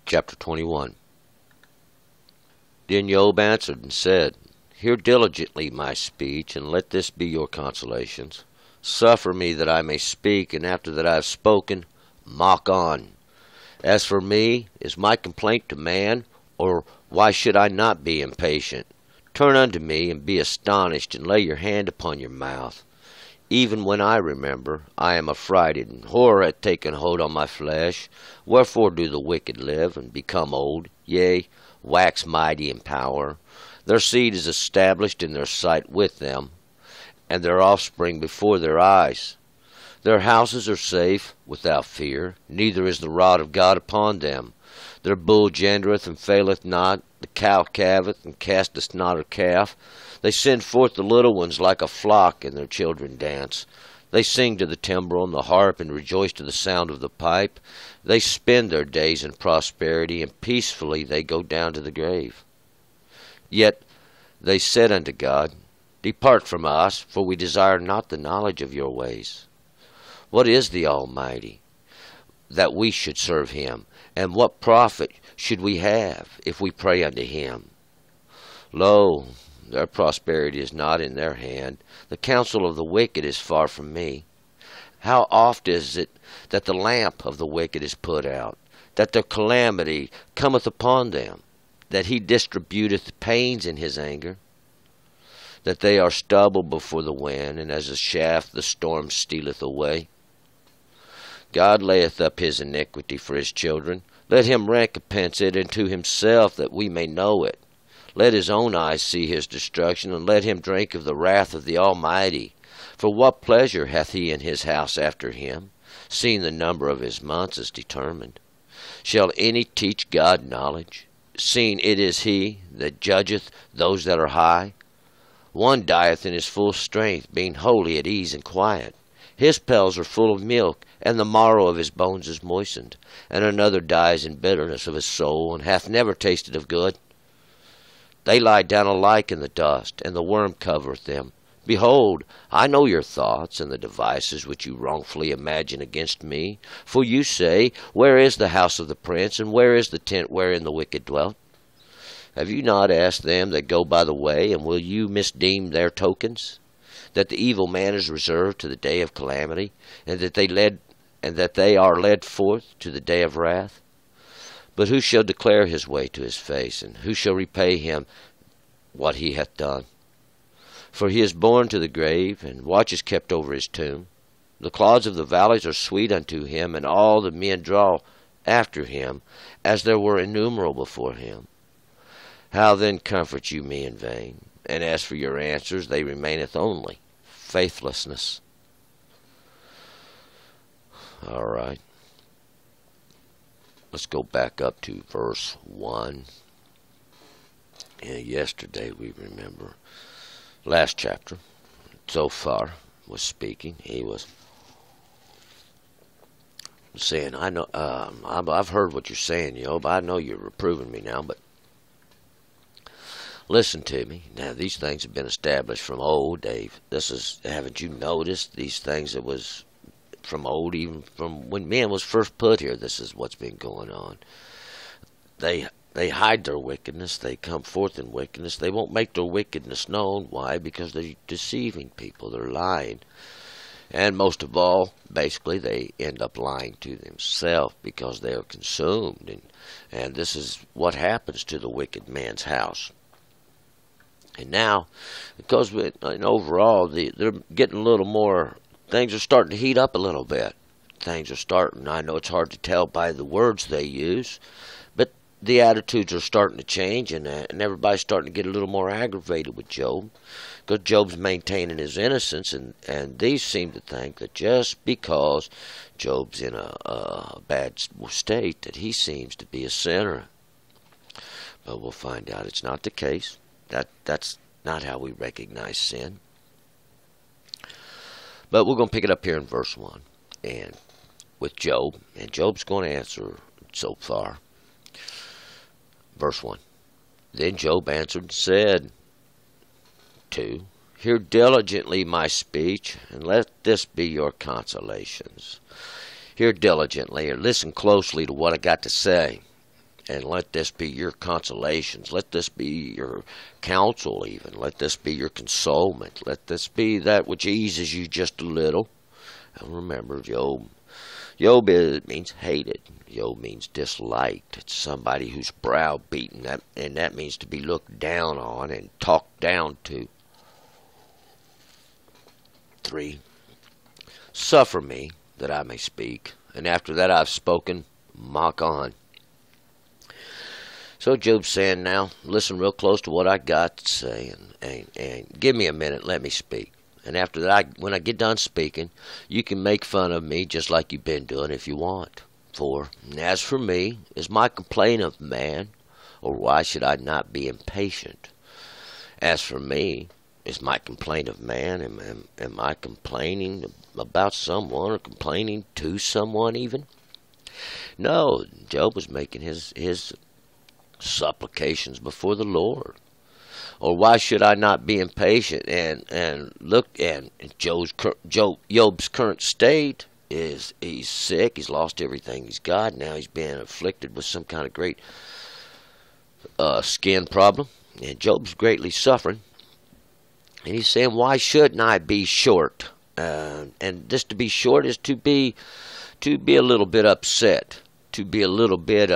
Chapter 21. Then Job answered and said, Hear diligently my speech, and let this be your consolations. Suffer me that I may speak, and after that I have spoken, mock on. As for me, is my complaint to man, or why should I not be impatient? Turn unto me, and be astonished, and lay your hand upon your mouth. Even when I remember, I am affrighted, and horror hath taken hold on my flesh. Wherefore do the wicked live, and become old, yea, wax mighty in power? Their seed is established in their sight with them, and their offspring before their eyes. Their houses are safe, without fear, neither is the rod of God upon them. Their bull gendereth and faileth not, the cow calveth and casteth not her calf. They send forth the little ones like a flock, and their children dance. They sing to the timbrel and the harp, and rejoice to the sound of the pipe. They spend their days in prosperity, and peacefully they go down to the grave. Yet they said unto God, Depart from us, for we desire not the knowledge of your ways. What is the Almighty, that we should serve him? And what profit should we have, if we pray unto him? Lo, their prosperity is not in their hand. The counsel of the wicked is far from me. How oft is it that the lamp of the wicked is put out, that their calamity cometh upon them, that he distributeth pains in his anger, that they are stubble before the wind, and as a shaft the storm stealeth away? God layeth up his iniquity for his children. Let him recompense it unto himself, that we may know it. Let his own eyes see his destruction, and let him drink of the wrath of the Almighty. For what pleasure hath he in his house after him, seeing the number of his months is determined? Shall any teach God knowledge, seeing it is he that judgeth those that are high? One dieth in his full strength, being wholly at ease and quiet. His pails are full of milk, and the marrow of his bones is moistened. And another dies in bitterness of his soul, and hath never tasted of good. They lie down alike in the dust, and the worm covereth them. Behold, I know your thoughts, and the devices which you wrongfully imagine against me. For you say, Where is the house of the prince, and where is the tent wherein the wicked dwelt? Have you not asked them that go by the way, and will you misdeem their tokens? That the evil man is reserved to the day of calamity, and that they are led forth to the day of wrath? But who shall declare his way to his face, and who shall repay him what he hath done? For he is borne to the grave, and watch is kept over his tomb. The clods of the valleys are sweet unto him, and all the men draw after him, as there were innumerable before him. How then comfort you me in vain? And as for your answers, they remaineth only faithlessness. All right. Let's go back up to verse 1. And yesterday, we remember, last chapter, Zophar was speaking. He was saying, I know, I've heard what you're saying, Job. I know you're reproving me now, but listen to me. Now, these things have been established from old, Dave. Haven't you noticed these things that was from old, even from when man was first put here? This is what's been going on. They hide their wickedness. They come forth in wickedness. They won't make their wickedness known. Why? Because they're deceiving people. They're lying. And most of all, basically, they end up lying to themselves because they are consumed. And this is what happens to the wicked man's house. And now, because overall, they're getting a little more, things are starting to heat up a little bit. Things are starting, I know it's hard to tell by the words they use, but the attitudes are starting to change, and everybody's starting to get a little more aggravated with Job, because Job's maintaining his innocence, and these seem to think that just because Job's in a bad state, that he seems to be a sinner. But we'll find out it's not the case. That's not how we recognize sin. But we're going to pick it up here in verse 1. And with Job. And Job's going to answer so far. Verse 1. Then Job answered and said, 2. Hear diligently my speech, and let this be your consolations. Hear diligently, or listen closely to what I got to say. and let this be your consolations. Let this be your counsel even. Let this be your consolement. Let this be that which eases you just a little. And remember, Job means hated. Job means disliked. It's somebody who's browbeaten, and that means to be looked down on and talked down to. 3. Suffer me that I may speak, and after that I've spoken, mock on. So Job's saying, now listen real close to what I got to say, and give me a minute, let me speak. And after that, when I get done speaking, you can make fun of me just like you've been doing if you want. 4. As for me, is my complaint of man, or why should I not be impatient? As for me, is my complaint of man? Am I complaining about someone or complaining to someone even? No, Job was making his supplications before the Lord. Or why should I not be impatient and look? And Job's current state is he's sick. He's lost everything he's got. Now he's being afflicted with some kind of great skin problem, and Job's greatly suffering. And he's saying, why shouldn't I be short? And this to be short is to be a little bit upset, to be a little bit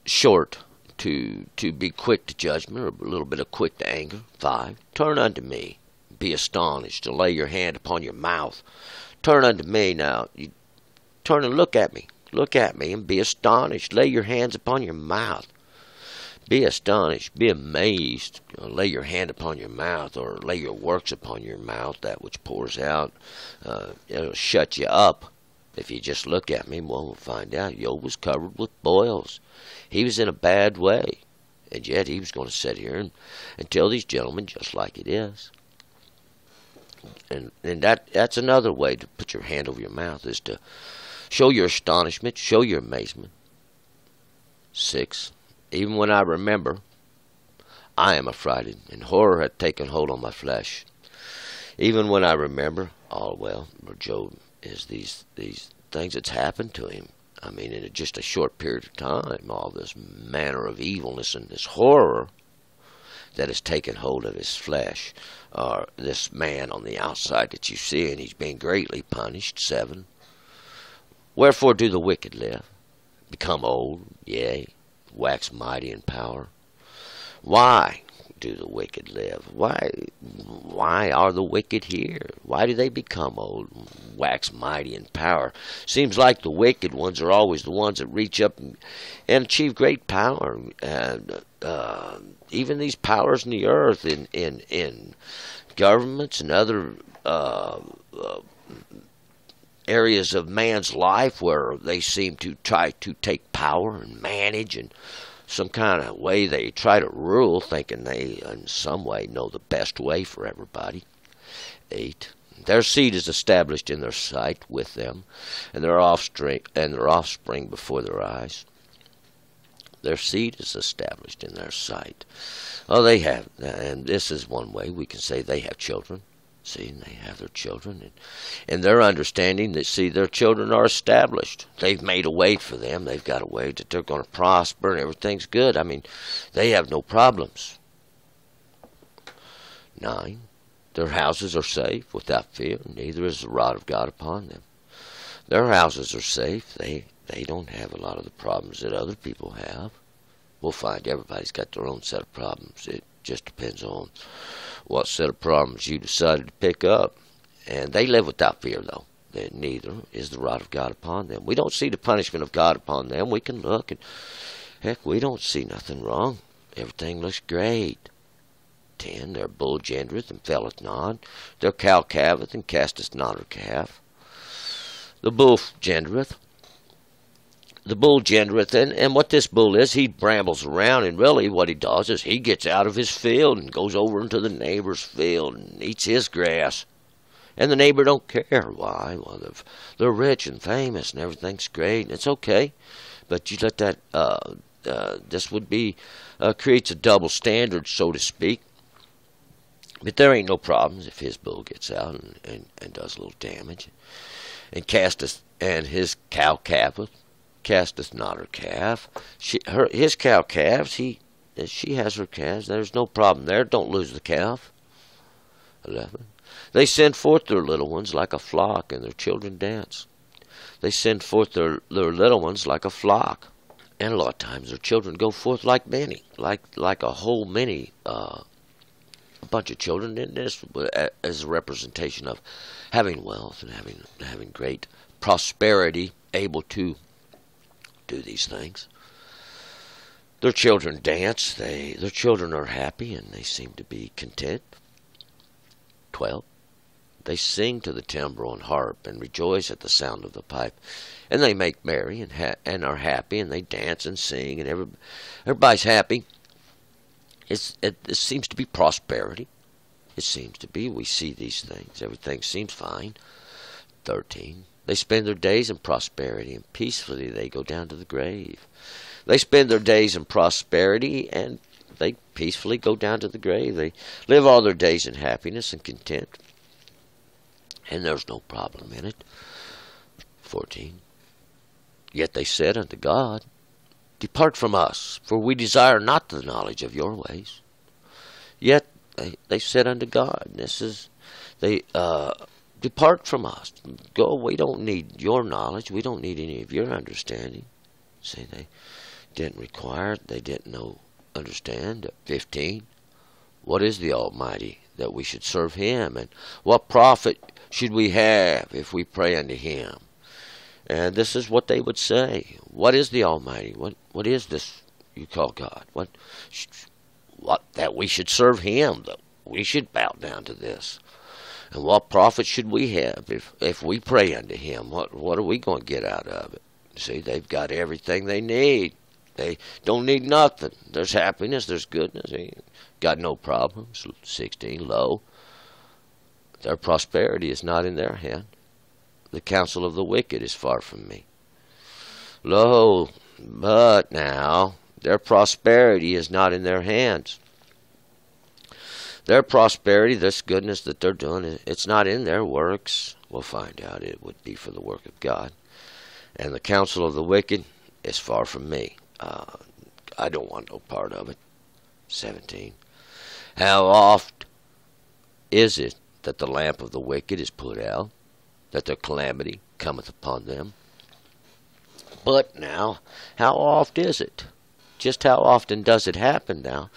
short, to be quick to judgment, or a little bit of quick to anger. 5. Turn unto me, be astonished, and lay your hand upon your mouth. Turn unto me now. You turn and look at me, and be astonished. Lay your hands upon your mouth. Be astonished, be amazed. Lay your hand upon your mouth, or lay your works upon your mouth, that which pours out. It'll shut you up. If you just look at me, well, we'll find out. Job was covered with boils. He was in a bad way. And yet he was going to sit here and tell these gentlemen just like it is. And that's another way to put your hand over your mouth, is to show your astonishment, show your amazement. 6. Even when I remember, I am affrighted, and horror hath taken hold on my flesh. Even when I remember, all well, Job is these things that's happened to him. I mean, in just a short period of time, all this manner of evilness and this horror that has taken hold of his flesh, or this man on the outside that you see, and he's being greatly punished. 7. Wherefore do the wicked live, become old, yea, wax mighty in power? Why do the wicked live? Why are the wicked here? Why do they become old, wax mighty in power? Seems like the wicked ones are always the ones that reach up and achieve great power. And even these powers in the earth, in governments and other areas of man's life, where they seem to try to take power and manage, and some kind of way they try to rule, thinking they in some way know the best way for everybody. 8. Their seed is established in their sight with them, and their offspring before their eyes. Their seed is established in their sight. Oh, they have, and this is one way we can say they have children. See, they have their children, and their understanding that, see, their children are established. They've made a way for them. They've got a way that they're going to prosper, and everything's good. I mean, they have no problems. 9. Their houses are safe without fear, neither is the rod of God upon them. Their houses are safe. They don't have a lot of the problems that other people have. We'll find everybody's got their own set of problems. It just depends on what set of problems you decided to pick up. And they live without fear, though. Neither is the rod of God upon them. We don't see the punishment of God upon them. We can look, and heck, we don't see nothing wrong. Everything looks great. 10. Their bull gendereth and felleth not. Their cow calveth and casteth not her calf. The bull gendereth. And what this bull is, he brambles around, and really what he does is he gets out of his field and goes over into the neighbor's field and eats his grass. And the neighbor don't care. Why? Well, they're rich and famous and everything's great, and it's okay. But you let that, this would be, creates a double standard, so to speak. But there ain't no problems if his bull gets out and does a little damage. And his cow calveth. casteth not her calf. His cow calves, she has her calves. There's no problem there. Don't lose the calf. 11. They send forth their little ones like a flock, and their children dance. They send forth their little ones like a flock. And a lot of times their children go forth like many, like a whole many, a bunch of children. And this as a representation of having wealth and having great prosperity, able to do these things. Their children dance. Their children are happy, and they seem to be content. 12. They sing to the timbrel and harp, and rejoice at the sound of the pipe. And they make merry and are happy, and they dance and sing, and everybody's happy. It seems to be prosperity. It seems to be. We see these things. Everything seems fine. 13. They spend their days in prosperity, and peacefully they go down to the grave. They spend their days in prosperity, and they peacefully go down to the grave. They live all their days in happiness and content. And there's no problem in it. 14. Yet they said unto God, Depart from us, for we desire not the knowledge of your ways. Yet they said unto God, Depart from us. Go, we don't need your knowledge. We don't need any of your understanding. See, they didn't require it. They didn't understand. 15. What is the Almighty, that we should serve him? And what profit should we have if we pray unto him? And this is what they would say. What is the Almighty? What is this you call God? What that we should serve him, that we should bow down to this. And what profit should we have if we pray unto him? What are we going to get out of it? See, they've got everything they need. They don't need nothing. There's happiness, there's goodness. They got no problems. 16, lo, their prosperity is not in their hand. The counsel of the wicked is far from me. Lo, but now their prosperity is not in their hands. Their prosperity, this goodness that they're doing, it's not in their works. We'll find out it would be for the work of God. And the counsel of the wicked is far from me. I don't want no part of it. 17. How oft is it that the lamp of the wicked is put out, that their calamity cometh upon them? But now, how oft is it? Just how often does it happen now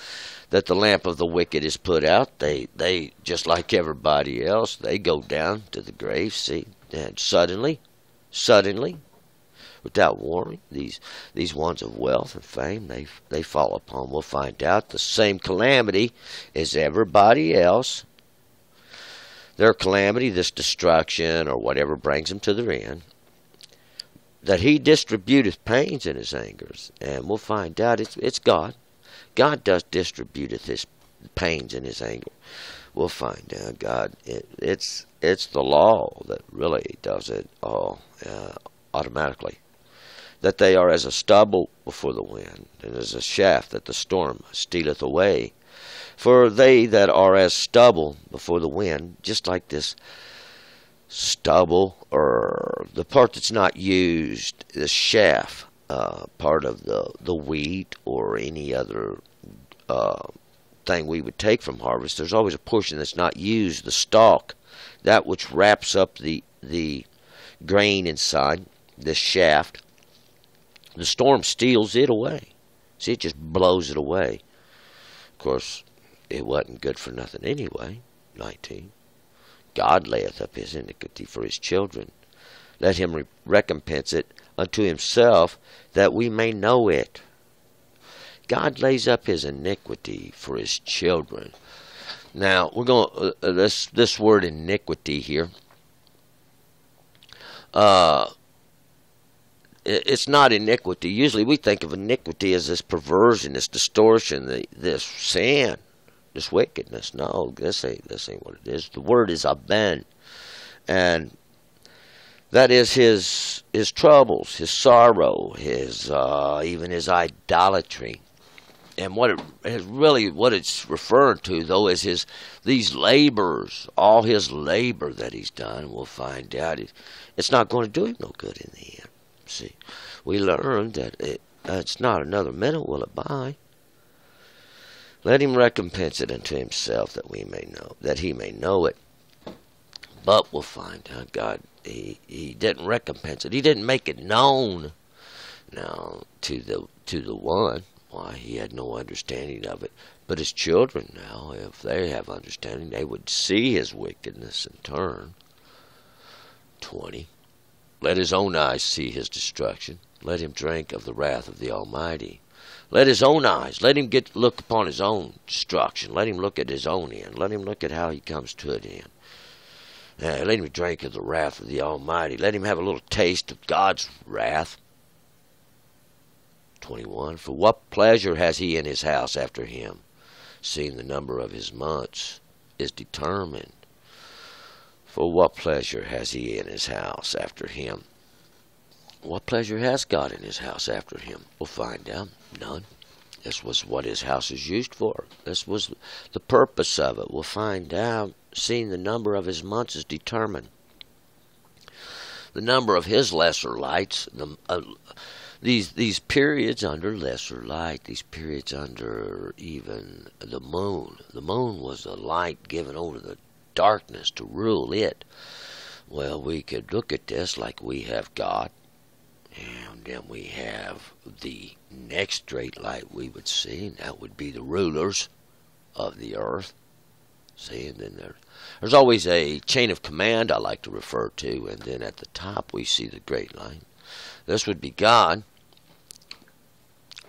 that the lamp of the wicked is put out? They just like everybody else, they go down to the grave, see, and suddenly, without warning, these ones of wealth and fame, they fall upon, we'll find out, the same calamity as everybody else. Their calamity, this destruction or whatever brings them to their end, that he distributeth pains in his angers. And we'll find out it's God. God does distributeth his pains in his anger. We'll find out God, it's the law that really does it all automatically. That they are as a stubble before the wind, and as a shaft that the storm stealeth away. For they that are as stubble before the wind, just like this stubble, or the part that's not used, the shaft, part of the wheat or any other thing we would take from harvest, there's always a portion that's not used, the stalk, that which wraps up the grain inside, this shaft. The storm steals it away. See, it just blows it away. Of course, it wasn't good for nothing anyway. 19. God layeth up his iniquity for his children. Let him recompense it unto himself, that we may know it. God lays up his iniquity for his children. Now, we're going this word iniquity here. It's not iniquity. Usually we think of iniquity as this perversion, this distortion, this sin, this wickedness. No, this ain't what it is. The word is aben, and that is his troubles, his sorrow, his even his idolatry. And what it's referring to, though, is these labors, all his labor that he's done. We'll find out it's not going to do him no good in the end. See, we learned that it's not another minute will it buy. Let him recompense it unto himself, that we may know, that he may know it. But we'll find out God, he didn't recompense it. He didn't make it known now to the one. Why, he had no understanding of it. But his children now, if they have understanding, they would see his wickedness and turn. 20. Let his own eyes see his destruction. Let him drink of the wrath of the Almighty. Let his own eyes, let him look upon his own destruction. Let him look at his own end. Let him look at how he comes to an end. Let him drink of the wrath of the Almighty. Let him have a little taste of God's wrath. 21. For what pleasure has he in his house after him, seeing the number of his months is determined? For what pleasure has he in his house after him? What pleasure has God in his house after him? We'll find out. None. This was what his house is used for. This was the purpose of it. We'll find out. Seeing the number of his months is determined. The number of his lesser lights, these periods under lesser light, these periods under even the moon. The moon was a light given over the darkness to rule it. Well, we could look at this like we have God. And then we have the next great light we would see, and that would be the rulers of the earth. See, and then there's always a chain of command I like to refer to, and then at the top we see the great light. This would be God.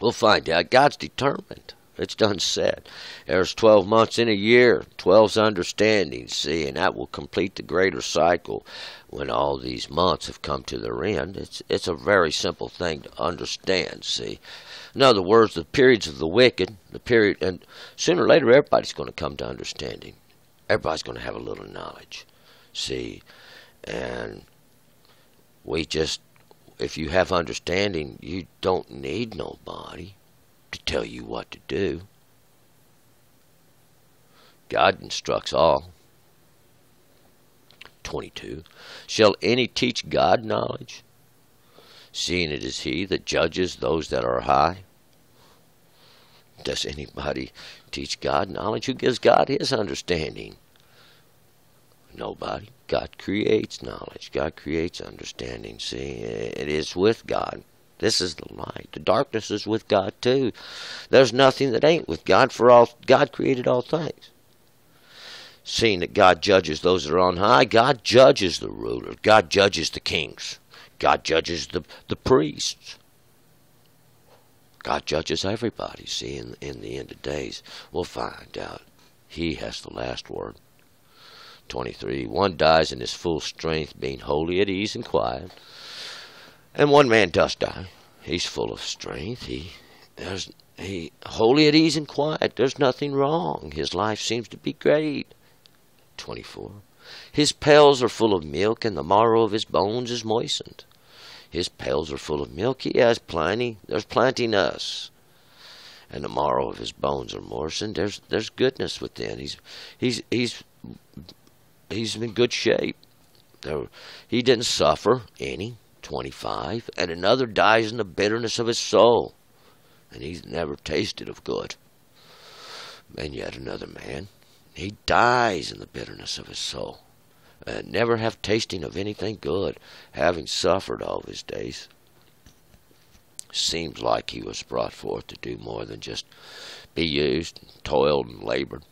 We'll find out. God's determined. It's done said. There's 12 months in a year, 12's understanding, see, and that will complete the greater cycle when all these months have come to their end. It's a very simple thing to understand, see. In other words, the periods of the wicked, and sooner or later everybody's going to come to understanding. Everybody's going to have a little knowledge, see, and if you have understanding, you don't need nobody to tell you what to do. God instructs all. 22. Shall any teach God knowledge, seeing it is he that judges those that are high? Does anybody teach God knowledge? Who gives God his understanding? Nobody. God creates knowledge. God creates understanding. See, it is with God. This is the light. The darkness is with God too. There's nothing that ain't with God, for all God created all things. Seeing that God judges those that are on high, God judges the rulers. God judges the kings. God judges the priests. God judges everybody. See, in the end of days, we'll find out he has the last word. 23. One dies in his full strength, being wholly at ease and quiet. And one man does die. He's full of strength. He wholly at ease and quiet. There's nothing wrong. His life seems to be great. 24. His pails are full of milk, and the marrow of his bones is moistened. His pails are full of milk. He has plenty. There's plentiness. And the marrow of his bones are moistened. There's goodness within. He's in good shape. He didn't suffer any. 25. And another dies in the bitterness of his soul, and he's never tasted of good. And yet another man, he dies in the bitterness of his soul, and never have tasting of anything good, having suffered all his days. Seems like he was brought forth to do more than just be used, and toiled and labored,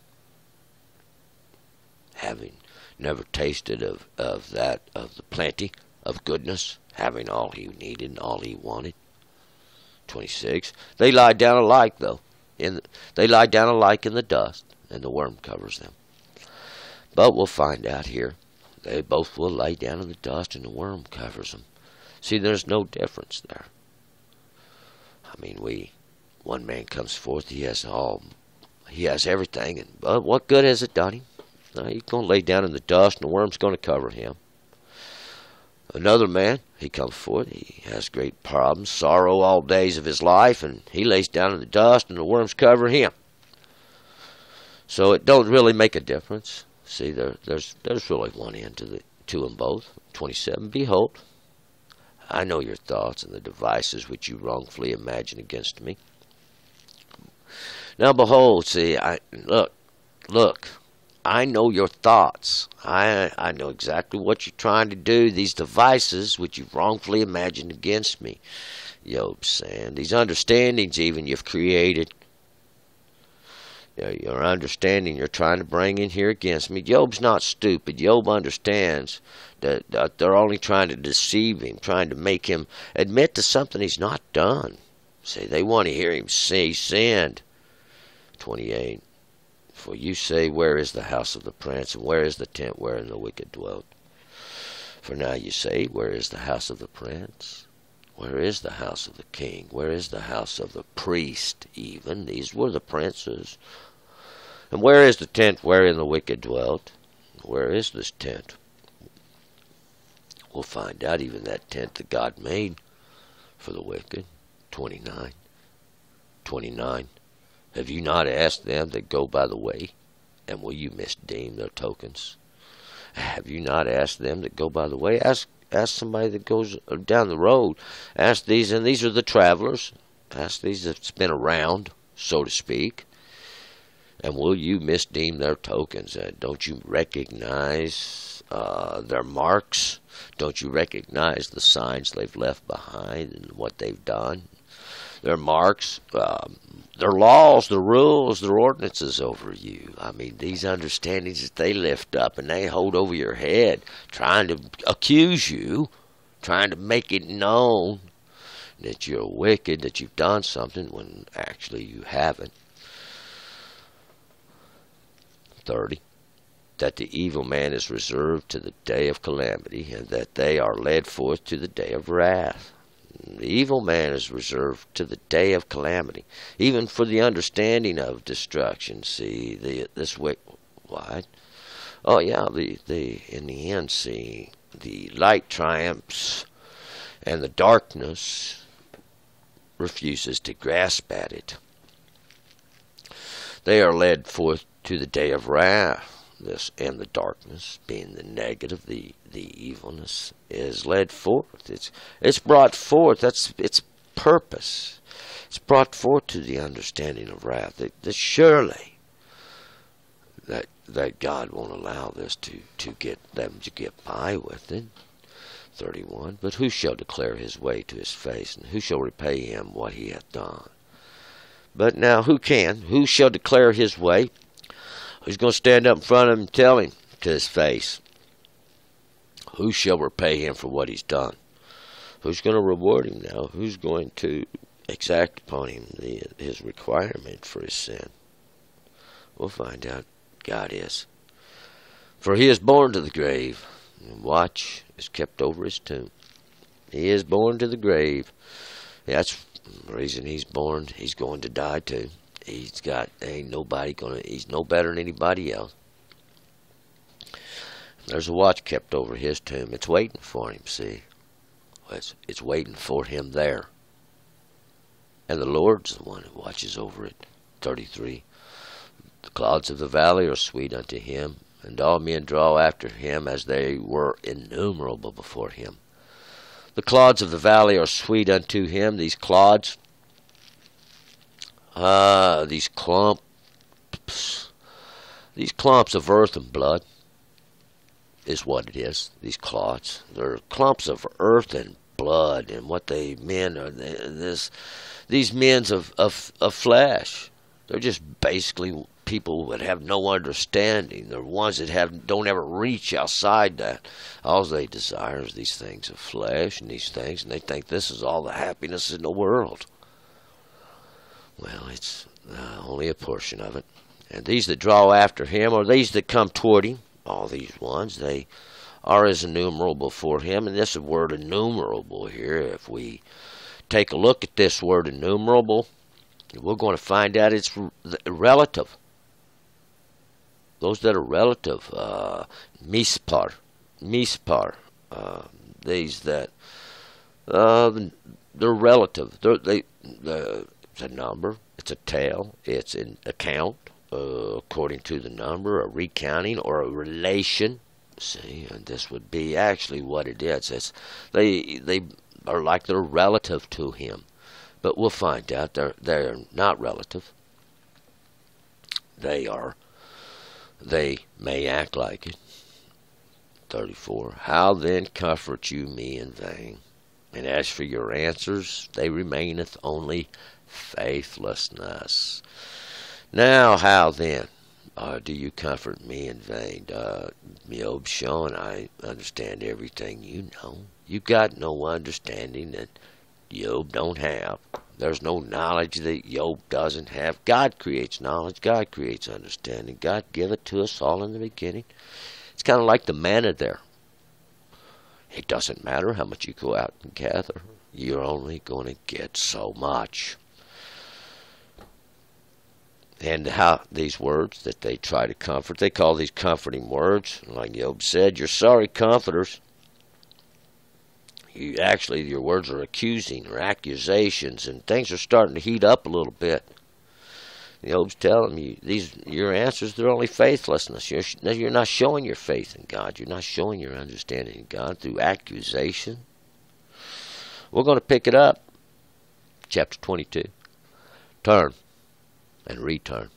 having never tasted of the plenty of goodness, having all he needed and all he wanted. 26. They lie down alike, though. They lie down alike in the dust, and the worm covers them. But we'll find out here. They both will lay down in the dust, and the worm covers them. See, there's no difference there. I mean, one man comes forth, he has everything, and what good has it done him? He's going to lay down in the dust, and the worm's going to cover him. Another man, he comes forth, he has great problems, sorrow all days of his life, and he lays down in the dust, and the worms cover him. So it don't really make a difference. See, there's really one end to them both. 27. Behold, I know your thoughts and the devices which you wrongfully imagine against me. Now behold, see, look, I know your thoughts. I know exactly what you're trying to do. These devices which you've wrongfully imagined against me. Job's saying, these understandings even you've created. Your understanding you're trying to bring in here against me. Job's not stupid. Job understands that they're only trying to deceive him, trying to make him admit to something he's not done. See, they want to hear him say he sinned. 28. For you say, where is the house of the prince, and where is the tent wherein the wicked dwelt? For now you say, where is the house of the prince? Where is the house of the king? Where is the house of the priest even? These were the princes. And where is the tent wherein the wicked dwelt? Where is this tent? We'll find out, even that tent that God made for the wicked. 29. 29. Have you not asked them that go by the way, and will you misdeem their tokens? Have you not asked them that go by the way? Ask somebody that goes down the road. Ask these, and these are the travelers. Ask these that's been around, so to speak. And will you misdeem their tokens? Don't you recognize their marks? Don't you recognize the signs they've left behind and what they've done? Their marks, their laws, their rules, their ordinances over you. I mean, these understandings that they lift up and they hold over your head, trying to accuse you, trying to make it known that you're wicked, that you've done something when actually you haven't. 30. That the evil man is reserved to the day of calamity, and that they are led forth to the day of wrath. The evil man is reserved to the day of calamity, even for the understanding of destruction. See, this wicked, what? Oh yeah, in the end, see, the light triumphs, and the darkness refuses to grasp at it. They are led forth to the day of wrath. This and the darkness, being the negative, the evilness, is led forth. It's brought forth. That's its purpose. It's brought forth to the understanding of wrath. That surely that God won't allow this to get them to get by with it. 31. But who shall declare his way to his face, and who shall repay him what he hath done? But now who can? Who shall declare his way? Who's going to stand up in front of him and tell him to his face? Who shall repay him for what he's done? Who's going to reward him now? Who's going to exact upon him his requirement for his sin? We'll find out. God is. For he is born to the grave, and watch is kept over his tomb. He is born to the grave. That's the reason he's born. He's going to die too. He's no better than anybody else. There's a watch kept over his tomb. It's waiting for him, see. It's waiting for him there. And the Lord's the one who watches over it. 33. The clouds of the valley are sweet unto him, and all men draw after him as they were innumerable before him. The clouds of the valley are sweet unto him. These clods, these clumps of earth and blood is what it is. These clods, they're clumps of earth and blood, and what they men are. These men of flesh. They're just basically people that have no understanding. They're ones that don't ever reach outside that. All they desire is these things of flesh and these things, and they think this is all the happiness in the world. Well, it's only a portion of it. And these that draw after him, or these that come toward him, all these ones, they are as innumerable before him. And this word innumerable here, if we take a look at this word innumerable, we're going to find out it's relative. Those that are relative, mispar, these that, they're relative. It's a number, it's a tale, it's an account, according to the number, a recounting, or a relation. See, and this would be actually what it is. They are like they're relative to him. But we'll find out they're not relative. They are. They may act like it. 34. How then comfort you me in vain? And as for your answers, they remaineth only faithlessness. Now how then do you comfort me in vain? Job's showing, I understand everything you know. You got no understanding that Job don't have. There's no knowledge that Job doesn't have. God creates knowledge. God creates understanding. God give it to us all in the beginning. It's kind of like the manna there. It doesn't matter how much you go out and gather. You're only going to get so much. And how these words that they try to comfort, they call these comforting words. Like Job said, you're sorry comforters. Your words are accusing or accusations, and things are starting to heat up a little bit. Job's telling you your answers, they're only faithlessness. You're not showing your faith in God. You're not showing your understanding in God through accusation. We're going to pick it up. Chapter 22. Turn and return.